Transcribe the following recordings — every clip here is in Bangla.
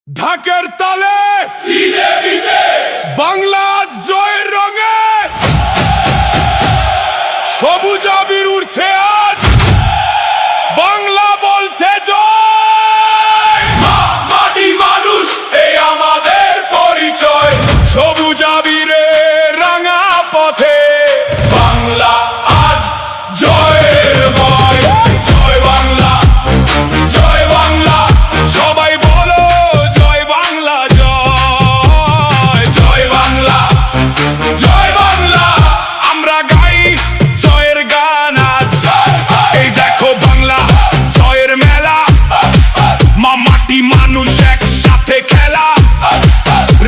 ঢাকের তালে বাংলা জয়ের রঙে সবুজ আবির উড়ছে আজ, বাংলা বলছে জয়। মাটি মানুষ এই আমাদের পরিচয়, সবুজ আবিরের রাঙা পথে বাংলা আজ জয়ের ময়। জয় বাংলা, জয় বাংলা, সবাই বলো জয় বাংলা, জয় জয় বাংলা, জয় বাংলা। আমরা গাই জয়ের গান আজ, এই দেখো বাংলা জয়ের মেলা। মাটি মানুষ একসাথে খেলা,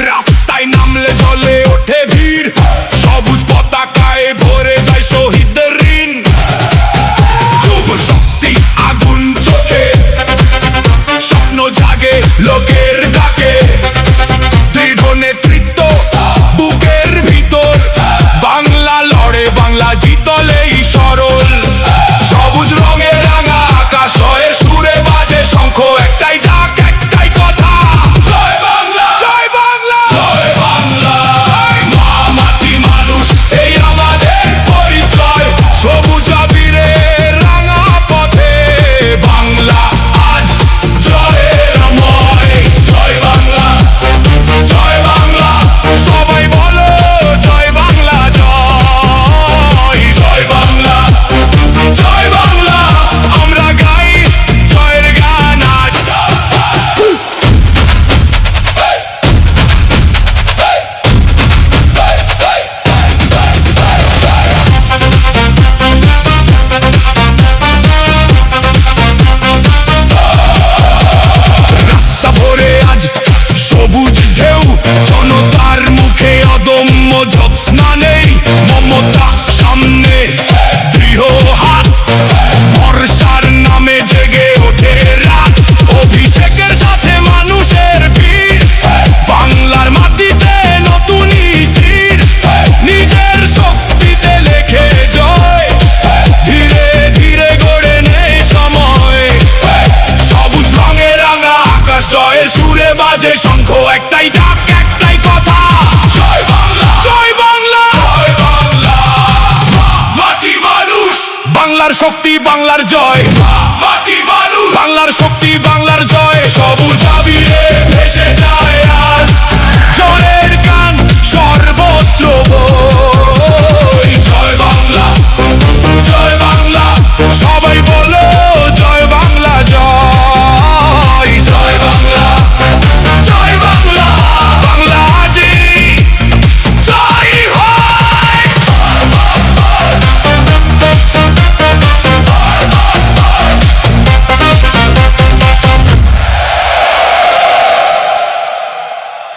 রাস্তায় নামলে জলে ওঠে ভিড়, সবুজ পতাকায় ভরে যায় শহীদদের ঋণ। যুব শক্তি আগুন চোখে, স্বপ্ন জাগে লোকের ডাকে, দৃঢ় নেতৃত্ব বুকের ভিতর। বাংলা লড়ে, বাংলা জিতলেই সরল। সবুজ রঙে রাঙা আকাশ হয়ে সুরে বাজে শঙ্খ, একটাই ডাক একটাই কথা, জয় বাংলা, জয় বাংলা, জয় বাংলা। মাটি মানুষ এই আমাদের পরিচয়, সবুজ আবিরের রাঙা পথে বাংলা আজ জয়ের ময়। জয় বাংলা, জয় বাংলা, সবাই বলো জয় বাংলা, জয় জয় বাংলা, জয় বাংলা। আমরা গাই জয়ের গান আজ। রাস্তা ভরে আজ সবুজ ঢেউ, জনতার মুখে অদম্য জ্যোৎস্না নেই। মমতা সামনে দৃঢ় হাত, বর্ষার নামে জেগে ওঠে রাত। অভিষেকের সাথে মানুষের ভিড়, বাংলার মাটিতে নতুন চির। নিজের শক্তিতে লেখে জয়, ধীরে ধীরে গড়ে নেই সময়। সবুজ রঙে রাঙা আকাশ জয়ের সুরে বাজে শঙ্খ, একটাই ডাক একটাই কথা, জয় বাংলা, জয় বাংলা, জয় বাংলা। মাটি মানুষ বাংলার শক্তি, বাংলার জয়। মাটি মানুষ বাংলার শক্তি।